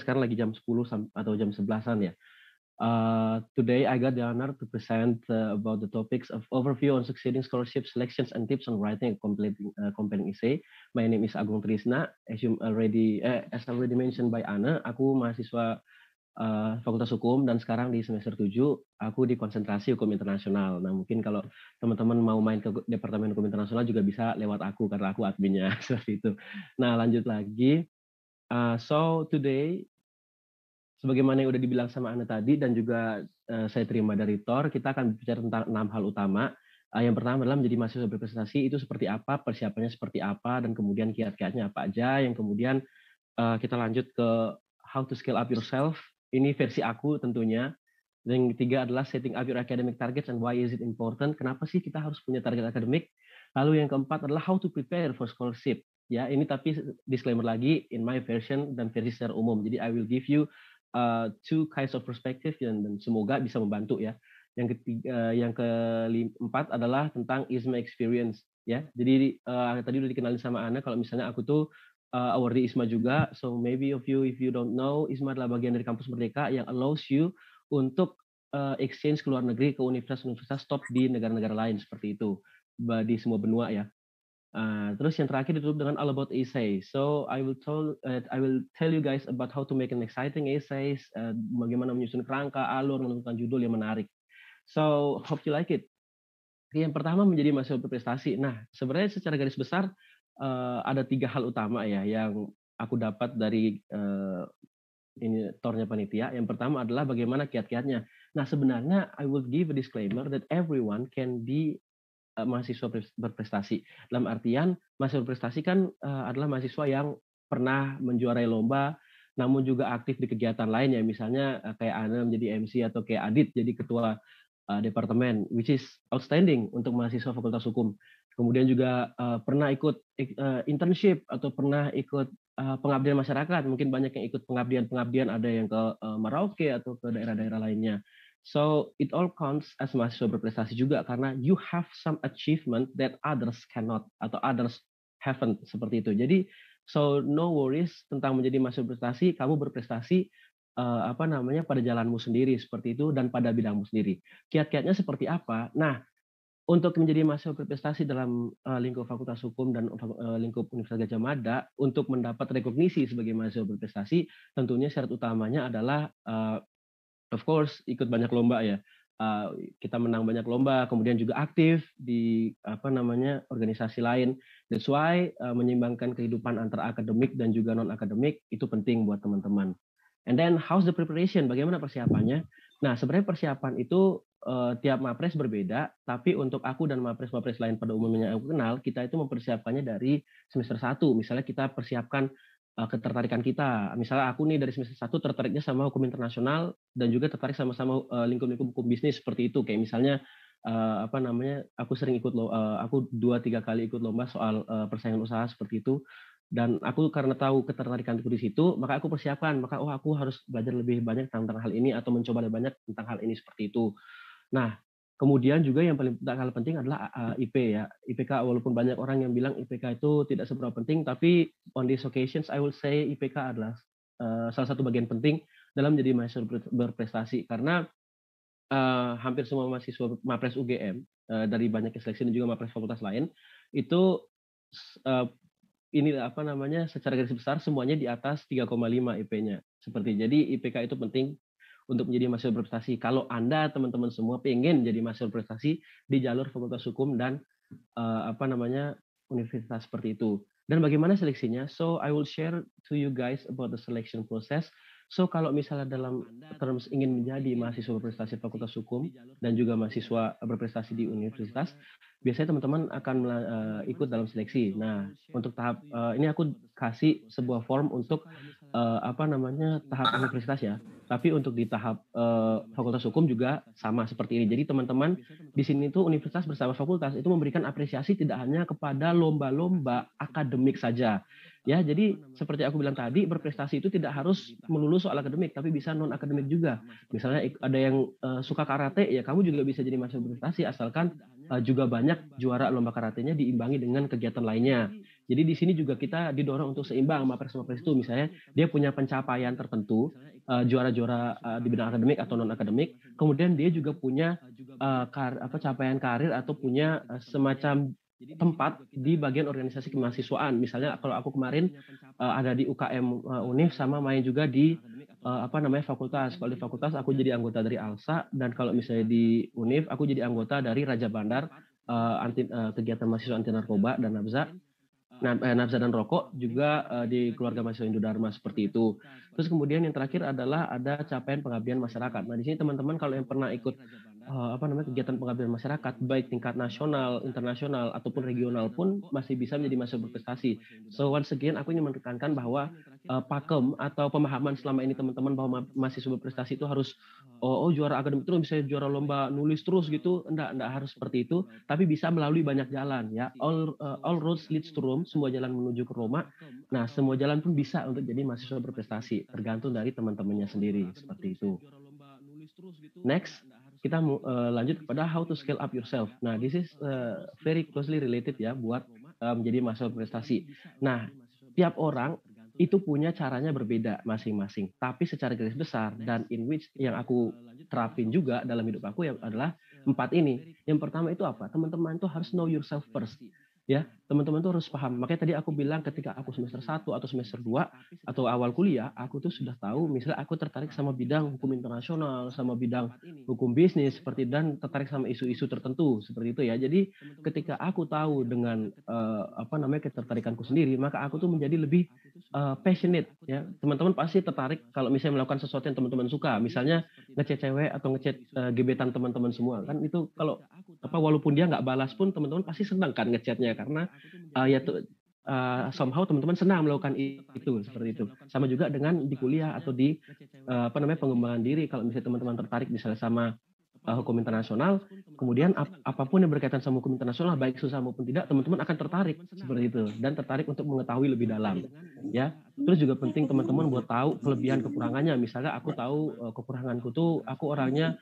sekarang lagi jam 10 atau jam 11-an ya. Today I got the honor to present about the topics of overview on succeeding scholarship selections and tips on writing a compelling essay. My name is Agung Trisna. As already mentioned by Anne, aku mahasiswa Fakultas Hukum dan sekarang di semester 7 aku di konsentrasi hukum internasional. Nah, mungkin kalau teman-teman mau main ke Departemen Hukum Internasional juga bisa lewat aku karena aku adminnya seperti itu. Nah, lanjut lagi. So today, sebagaimana yang udah dibilang sama Ana tadi dan juga saya terima dari Tor, kita akan bicara tentang 6 hal utama. Yang pertama adalah menjadi mahasiswa berprestasi itu seperti apa, persiapannya seperti apa, dan kemudian kiat-kiatnya apa aja. Yang kemudian kita lanjut ke how to scale up yourself. Ini versi aku tentunya. Dan yang ketiga adalah setting up your academic targets and why is it important. Kenapa sih kita harus punya target akademik? Lalu yang keempat adalah how to prepare for scholarship. Ya, ini tapi disclaimer lagi in my version dan versi secara umum. Jadi I will give you two kinds of perspective dan semoga bisa membantu ya. Yang ketiga, yang keempat adalah tentang ISMA experience ya. Jadi tadi udah dikenalin sama Ana kalau misalnya aku tuh awardee ISMA juga. So maybe of you if you don't know, ISMA adalah bagian dari kampus Merdeka yang allows you untuk exchange ke luar negeri ke universitas-universitas top di negara-negara lain seperti itu di semua benua ya. Terus yang terakhir ditutup dengan all about essay. So I will tell you guys about how to make an exciting essays, bagaimana menyusun kerangka, alur, menentukan judul yang menarik. So hope you like it. Yang pertama menjadi mahasiswa berprestasi. Nah, sebenarnya secara garis besar ada 3 hal utama ya yang aku dapat dari ini tornya panitia. Yang pertama adalah bagaimana kiat-kiatnya. Nah, sebenarnya I will give a disclaimer that everyone can be mahasiswa berprestasi. Dalam artian mahasiswa berprestasi kan adalah mahasiswa yang pernah menjuarai lomba, namun juga aktif di kegiatan lain ya, misalnya kayak Ana menjadi MC atau kayak Adit jadi ketua departemen, which is outstanding untuk mahasiswa Fakultas Hukum. Kemudian juga pernah ikut internship atau pernah ikut pengabdian masyarakat. Mungkin banyak yang ikut pengabdian, ada yang ke Merauke atau ke daerah-daerah lainnya. So it all counts as mahasiswa berprestasi juga karena you have some achievement that others cannot atau others haven't seperti itu. Jadi so no worries tentang menjadi mahasiswa berprestasi, kamu berprestasi pada jalanmu sendiri seperti itu dan pada bidangmu sendiri. Kiat-kiatnya seperti apa? Nah, untuk menjadi mahasiswa berprestasi dalam lingkup Fakultas Hukum dan lingkup Universitas Gadjah Mada untuk mendapat rekognisi sebagai mahasiswa berprestasi, tentunya syarat utamanya adalah of course ikut banyak lomba ya. Kita menang banyak lomba, kemudian juga aktif di organisasi lain. That's why menyeimbangkan kehidupan antara akademik dan juga non akademik itu penting buat teman-teman. And then how's the preparation? Bagaimana persiapannya? Nah, sebenarnya persiapan itu tiap mapres berbeda, tapi untuk aku dan mapres-mapres lain pada umumnya yang aku kenal, kita itu mempersiapkannya dari semester 1. Misalnya kita persiapkan ketertarikan kita. Misalnya aku nih dari semester 1 tertariknya sama hukum internasional dan juga tertarik sama-sama lingkup-lingkup hukum bisnis seperti itu. Kayak misalnya aku sering ikut aku 2-3 kali ikut lomba soal persaingan usaha seperti itu. Dan aku karena tahu ketertarikanku di situ, maka aku persiapkan, aku harus belajar lebih banyak tentang hal ini atau mencoba lebih banyak tentang hal ini seperti itu. Nah, kemudian juga yang paling hal penting adalah IP ya. IPK walaupun banyak orang yang bilang IPK itu tidak seberapa penting, tapi on these occasions I will say IPK adalah salah satu bagian penting dalam menjadi mahasiswa berprestasi karena hampir semua mahasiswa Mapres UGM dari banyak seleksi dan juga Mapres fakultas lain itu secara garis besar semuanya di atas 3,5 IP-nya. Seperti jadi IPK itu penting untuk menjadi mahasiswa berprestasi. Kalau Anda teman-teman semua pengen jadi mahasiswa berprestasi di jalur Fakultas Hukum dan universitas seperti itu. Dan bagaimana seleksinya? So I will share to you guys about the selection process. So kalau misalnya dalam terms ingin menjadi mahasiswa berprestasi Fakultas Hukum dan juga mahasiswa berprestasi di universitas, biasanya teman-teman akan ikut dalam seleksi. Nah, untuk tahap ini aku kasih sebuah form untuk tahap universitas ya. Tapi untuk di tahap Fakultas Hukum juga sama seperti ini. Jadi teman-teman di sini tuh universitas bersama fakultas itu memberikan apresiasi tidak hanya kepada lomba-lomba akademik saja. Ya, jadi seperti aku bilang tadi, berprestasi itu tidak harus melulu soal akademik, tapi bisa non akademik juga. Misalnya ada yang suka karate, ya kamu juga bisa jadi mahasiswa berprestasi asalkan juga banyak juara lomba karatenya diimbangi dengan kegiatan lainnya. Jadi di sini juga kita didorong untuk seimbang sama Mapres itu. Misalnya dia punya pencapaian tertentu, juara-juara di bidang akademik atau non akademik. Kemudian dia juga punya capaian karir atau punya semacam tempat di bagian organisasi kemahasiswaan. Misalnya kalau aku kemarin ada di UKM Unif sama main juga di fakultas. Kalau di fakultas aku jadi anggota dari ALSA, dan kalau misalnya di Unif aku jadi anggota dari Raja Bandar, kegiatan mahasiswa anti narkoba dan nabza. Nabza dan rokok juga di keluarga mahasiswa Indodarma seperti itu. Terus kemudian yang terakhir adalah ada capaian pengabdian masyarakat. Nah di sini teman-teman kalau yang pernah ikut kegiatan pengabdian masyarakat baik tingkat nasional, internasional ataupun regional pun masih bisa menjadi mahasiswa berprestasi. So once again aku ingin menekankan bahwa pakem atau pemahaman selama ini teman-teman bahwa mahasiswa berprestasi itu harus juara akademik terus, bisa juara lomba nulis terus gitu, enggak harus seperti itu, tapi bisa melalui banyak jalan ya. All roads leads to Rome, semua jalan menuju ke Roma. Nah, semua jalan pun bisa untuk jadi mahasiswa berprestasi, tergantung dari teman-temannya sendiri seperti itu. Next, kita lanjut kepada how to scale up yourself. Nah, this is very closely related ya buat menjadi mahasiswa berprestasi. Nah, tiap orang itu punya caranya berbeda masing-masing. Tapi secara garis besar dan in which yang aku terapin juga dalam hidup aku adalah 4 ini. Yang pertama itu apa? Teman-teman itu harus know yourself first. Ya, teman-teman tuh harus paham. Makanya tadi aku bilang ketika aku semester 1 atau semester 2 atau awal kuliah, aku tuh sudah tahu misalnya aku tertarik sama bidang hukum internasional, sama bidang hukum bisnis seperti, dan tertarik sama isu-isu tertentu seperti itu ya. Jadi ketika aku tahu dengan ketertarikanku sendiri, maka aku tuh menjadi lebih passionate ya. Teman-teman pasti tertarik kalau misalnya melakukan sesuatu yang teman-teman suka, misalnya ngechat cewek atau ngechat gebetan teman-teman semua kan, itu kalau walaupun dia nggak balas pun teman-teman pasti senang kan ngechatnya, karena somehow teman-teman senang melakukan itu seperti itu. Sama juga dengan di kuliah atau di pengembangan diri, kalau misalnya teman-teman tertarik misalnya sama hukum internasional, kemudian apapun yang berkaitan sama hukum internasional baik susah maupun tidak, teman-teman akan tertarik seperti itu dan tertarik untuk mengetahui lebih dalam ya. Terus juga penting teman-teman buat tahu kelebihan kekurangannya. Misalnya aku tahu kekuranganku tuh aku orangnya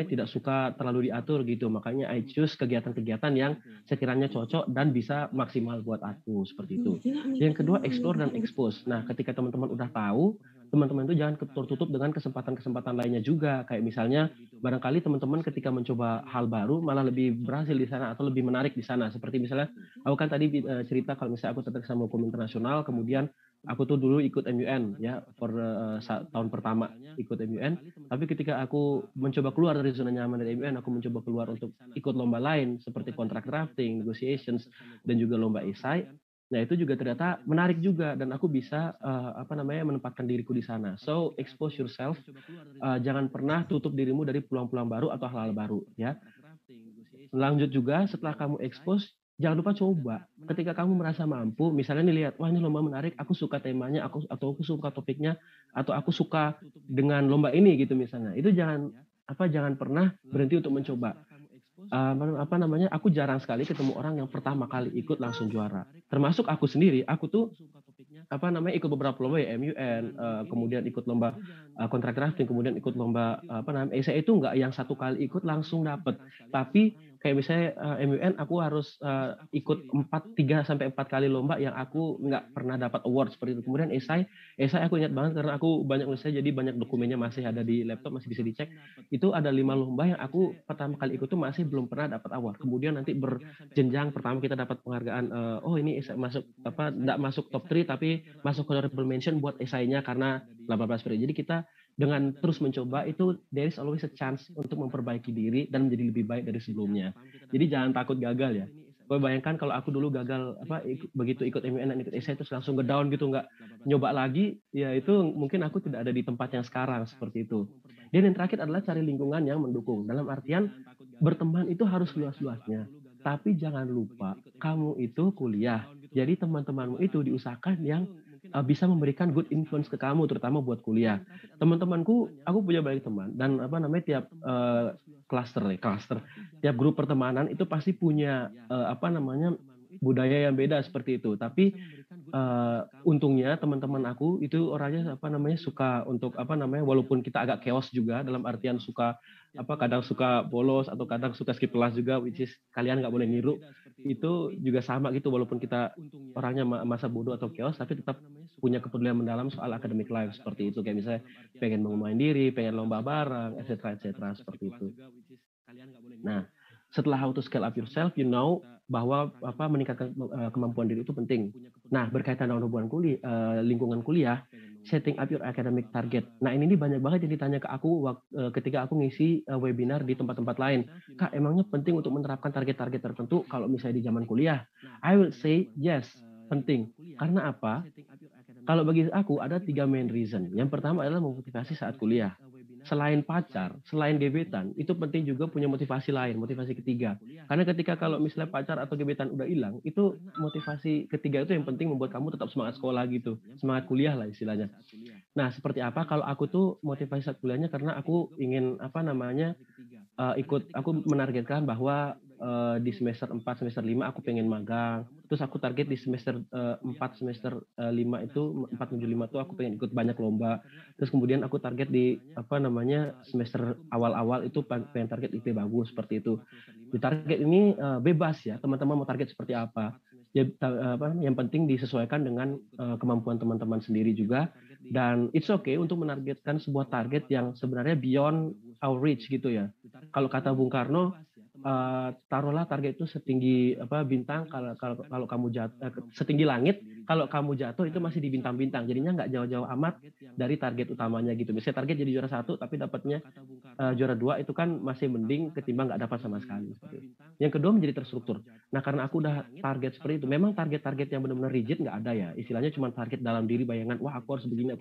tidak suka terlalu diatur gitu, makanya I choose kegiatan-kegiatan yang sekiranya cocok dan bisa maksimal buat aku seperti itu. Yang kedua, explore dan expose. Nah, ketika teman-teman udah tahu, teman-teman itu jangan tertutup dengan kesempatan-kesempatan lainnya juga. Kayak misalnya barangkali teman-teman ketika mencoba hal baru malah lebih berhasil di sana atau lebih menarik di sana. Seperti misalnya aku kan tadi cerita kalau misalnya aku tertarik sama hukum internasional, kemudian aku tuh dulu ikut MUN ya, tahun pertama ikut MUN. Tapi ketika aku mencoba keluar dari zona nyaman dari MUN, aku mencoba keluar untuk ikut lomba lain seperti contract drafting, negotiations, dan juga lomba esai. Nah itu juga ternyata menarik juga dan aku bisa menempatkan diriku di sana. So expose yourself, jangan pernah tutup dirimu dari peluang-peluang baru atau hal-hal baru ya. Lanjut juga setelah kamu expose, jangan lupa coba. Ketika kamu merasa mampu, misalnya nih lihat, wah ini lomba menarik, aku suka temanya, aku suka topiknya, atau aku suka dengan lomba ini gitu misalnya. Itu jangan pernah berhenti untuk mencoba. Aku jarang sekali ketemu orang yang pertama kali ikut langsung juara. Termasuk aku sendiri, aku tuh ikut beberapa lomba ya, MUN, kemudian ikut lomba contract drafting, kemudian ikut lomba esai, itu nggak yang satu kali ikut langsung dapet. Tapi kayak misalnya MUN aku harus ikut 3 sampai 4 kali lomba yang aku nggak pernah dapat award seperti itu. Kemudian esai aku ingat banget karena aku banyak nulisnya, jadi banyak dokumennya masih ada di laptop, masih bisa dicek. Itu ada 5 lomba yang aku pertama kali ikut tuh masih belum pernah dapat award. Kemudian nanti berjenjang, pertama kita dapat penghargaan, ini esai masuk nggak masuk top 3 tapi masuk honorable mention buat esainya karena 18 periode. Jadi kita dengan terus mencoba itu there is always a chance untuk memperbaiki diri dan menjadi lebih baik dari sebelumnya. Jadi jangan takut gagal ya. Gue bayangkan kalau aku dulu gagal begitu ikut MUN dan ikut esai terus langsung ngedown gitu, nggak nyoba lagi, ya itu mungkin aku tidak ada di tempat yang sekarang seperti itu. Dan yang terakhir adalah cari lingkungan yang mendukung. Dalam artian berteman itu harus luas-luasnya. Tapi jangan lupa kamu itu kuliah. Jadi teman-temanmu itu diusahakan yang bisa memberikan good influence ke kamu, terutama buat kuliah. Teman-temanku, aku punya banyak teman dan tiap cluster, tiap grup pertemanan itu pasti punya budaya yang beda seperti itu. Tapi Untungnya teman-teman aku itu orangnya apa namanya suka untuk apa namanya walaupun kita agak chaos juga dalam artian suka apa kadang suka bolos atau kadang suka skip kelas juga which is kalian nggak boleh niru itu juga sama gitu walaupun kita orangnya masa bodoh atau chaos tapi tetap punya kepedulian mendalam soal academic life seperti itu kayak misalnya pengen mengemain diri, pengen lomba bareng, etc. seperti itu. Nah, setelah how to scale up yourself, you know bahwa apa meningkatkan kemampuan diri itu penting. Nah, berkaitan dengan hubungan lingkungan kuliah, setting up your academic target. Nah, ini nih banyak banget yang ditanya ke aku ketika aku ngisi webinar di tempat-tempat lain. Kak, emangnya penting untuk menerapkan target-target tertentu kalau misalnya di zaman kuliah? I will say yes, penting. Karena apa? Kalau bagi aku ada 3 main reason. Yang pertama adalah memotivasi saat kuliah. Selain pacar, selain gebetan, itu penting juga punya motivasi lain, motivasi ketiga. Karena ketika kalau misalnya pacar atau gebetan udah hilang, itu motivasi ketiga itu yang penting membuat kamu tetap semangat sekolah gitu, semangat kuliah lah istilahnya. Nah, seperti apa kalau aku tuh motivasi saat kuliahnya karena aku ingin apa namanya aku menargetkan bahwa di semester 4 semester 5 aku pengen magang. Terus aku target di semester 4 semester 5 itu 4 menuju 5 tuh aku pengen ikut banyak lomba. Terus kemudian aku target di apa namanya semester awal-awal itu pengen target IP bagus seperti itu. Di target ini bebas ya, teman-teman mau target seperti apa. Ya, yang penting disesuaikan dengan kemampuan teman-teman sendiri juga dan it's okay untuk menargetkan sebuah target yang sebenarnya beyond our reach gitu ya. Kalau kata Bung Karno, taruhlah target itu setinggi apa bintang kalau kamu jatuh setinggi langit kalau kamu jatuh itu masih di bintang-bintang jadinya nggak jauh-jauh amat dari target utamanya gitu misalnya target jadi juara satu tapi dapatnya juara dua itu kan masih mending ketimbang nggak dapat sama sekali yang kedua menjadi terstruktur. Nah karena aku udah target seperti itu memang target-target yang benar-benar rigid nggak ada ya istilahnya cuma target dalam diri bayangan wah aku harus begini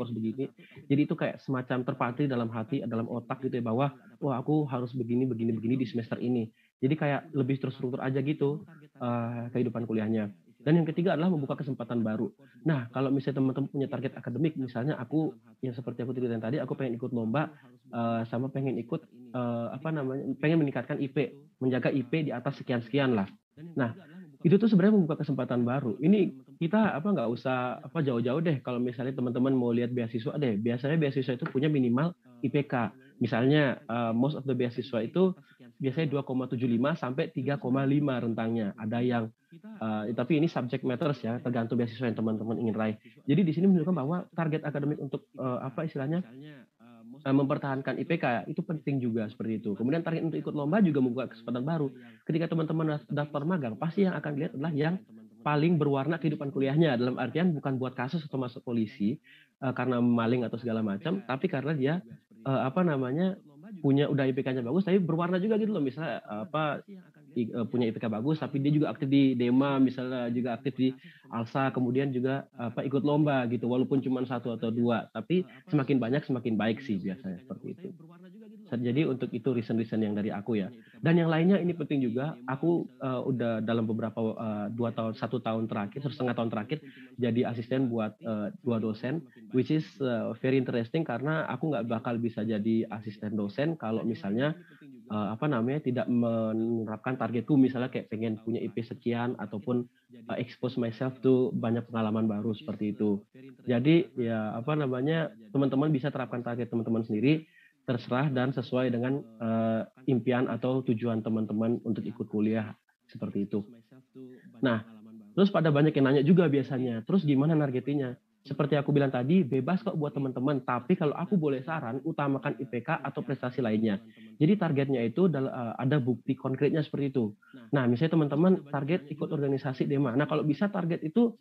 jadi itu kayak semacam terpatri dalam hati dalam otak gitu ya bahwa wah aku harus begini begini begini di semester ini jadi kayak lebih terstruktur aja gitu kehidupan kuliahnya. Dan yang ketiga adalah membuka kesempatan baru. Nah, kalau misalnya teman-teman punya target akademik, misalnya aku yang seperti aku ceritain tadi, aku pengen ikut lomba sama pengen ikut apa namanya, pengen meningkatkan IP, menjaga IP di atas sekian-sekian lah. Nah, itu tuh sebenarnya membuka kesempatan baru. Ini kita apa nggak usah apa jauh-jauh deh kalau misalnya teman-teman mau lihat beasiswa deh. Biasanya beasiswa itu punya minimal IPK. Misalnya most of the beasiswa itu biasanya 2,75 sampai 3,5 rentangnya. Ada yang tapi ini subject matters ya, tergantung beasiswa yang teman-teman ingin raih. Jadi di sini menunjukkan bahwa target akademik untuk apa istilahnya mempertahankan IPK itu penting juga seperti itu. Kemudian target untuk ikut lomba juga membuka kesempatan baru. Ketika teman-teman daftar magang, pasti yang akan dilihat adalah yang paling berwarna kehidupan kuliahnya. Dalam artian bukan buat kasus atau masuk polisi karena maling atau segala macam, tapi karena dia apa namanya punya udah IPK-nya bagus, tapi berwarna juga gitu loh. Misalnya apa punya IPK bagus, tapi dia juga aktif di Dema, misalnya juga aktif di Alsa, kemudian juga apa ikut lomba gitu, walaupun cuma satu atau dua, tapi semakin banyak semakin baik sih biasanya seperti itu. Jadi untuk itu reason-reason yang dari aku ya. Dan yang lainnya ini penting juga. Aku udah dalam beberapa 2 tahun, 1 tahun terakhir, 1,5 tahun terakhir jadi asisten buat 2 dosen, which is very interesting karena aku nggak bakal bisa jadi asisten dosen kalau misalnya apa namanya tidak menerapkan targetku misalnya kayak pengen punya IP sekian ataupun expose myself to banyak pengalaman baru seperti itu. Jadi ya apa namanya teman-teman bisa terapkan target teman-teman sendiri terserah dan sesuai dengan impian atau tujuan teman-teman untuk ikut kuliah seperti itu. Nah, terus pada banyak yang nanya juga biasanya, terus gimana nargetinnya? Seperti aku bilang tadi, bebas kok buat teman-teman, tapi kalau aku boleh saran, utamakan IPK atau prestasi lainnya. Jadi targetnya itu ada bukti konkretnya seperti itu. Nah, misalnya teman-teman target ikut organisasi Dema. Nah, kalau bisa target itu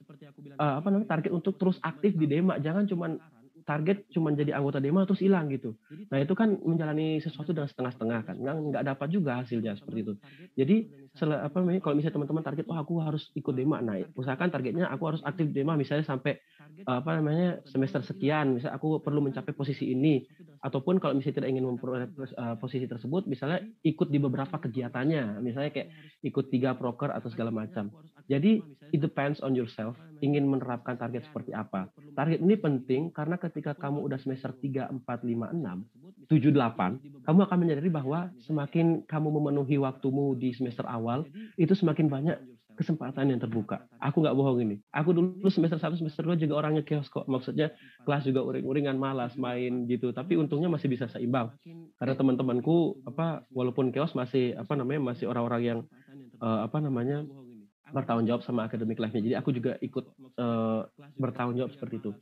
apa namanya? Target untuk terus aktif di Dema, jangan cuma target cuma jadi anggota Dema terus hilang gitu. Nah itu kan menjalani sesuatu dengan setengah-setengah kan, nggak dapat juga hasilnya seperti itu. Jadi apa namanya kalau misalnya teman-teman target, oh aku harus ikut Dema, nah usahakan targetnya aku harus aktif di Dema misalnya sampai apa namanya semester sekian, misalnya aku perlu mencapai posisi ini, ataupun kalau misalnya tidak ingin memperoleh posisi tersebut, misalnya ikut di beberapa kegiatannya, misalnya kayak ikut 3 proker atau segala macam. Jadi it depends on yourself, ingin menerapkan target seperti apa. Target ini penting karena ketika kamu udah semester 3, 4, 5, 6, 7, 8, kamu akan menyadari bahwa semakin kamu memenuhi waktumu di semester awal, itu semakin banyak kesempatan yang terbuka. Aku nggak bohong ini. Aku dulu semester 1, semester 2 juga orangnya chaos kok. Maksudnya kelas juga uring-uringan, malas main gitu. Tapi untungnya masih bisa seimbang. Karena teman-temanku walaupun chaos masih masih orang-orang yang bertanggung jawab sama academic life-nya. Jadi aku juga ikut bertanggung jawab seperti itu.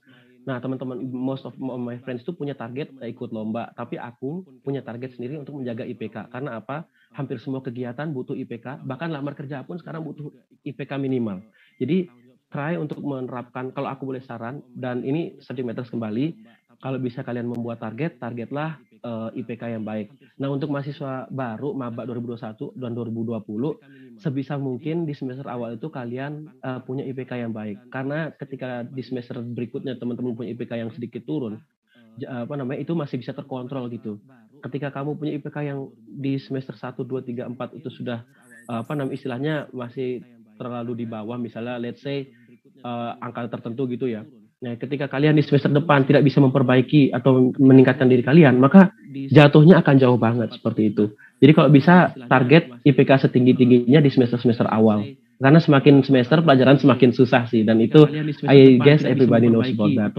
Nah, teman-teman most of my friends itu punya target ikut lomba, tapi aku punya target sendiri untuk menjaga IPK. Karena apa? Hampir semua kegiatan butuh IPK, bahkan lamar kerja pun sekarang butuh IPK minimal. Jadi try untuk menerapkan, kalau aku boleh saran, dan ini subject matters kembali, kalau bisa kalian membuat targetlah IPK yang baik. Nah, untuk mahasiswa baru maba 2021 dan 2020, sebisa mungkin di semester awal itu kalian punya IPK yang baik. Karena ketika di semester berikutnya teman-teman punya IPK yang sedikit turun, itu masih bisa terkontrol gitu. Ketika kamu punya IPK yang di semester 1, 2, 3, 4 itu sudah istilahnya masih terlalu di bawah, misalnya let's say angka tertentu gitu ya. Nah, ketika kalian di semester depan tidak bisa memperbaiki atau meningkatkan diri kalian, maka jatuhnya akan jauh banget seperti itu. Jadi kalau bisa target IPK setinggi-tingginya di semester-semester awal. Karena semakin semester pelajaran semakin susah sih, dan itu I guess everybody knows about that.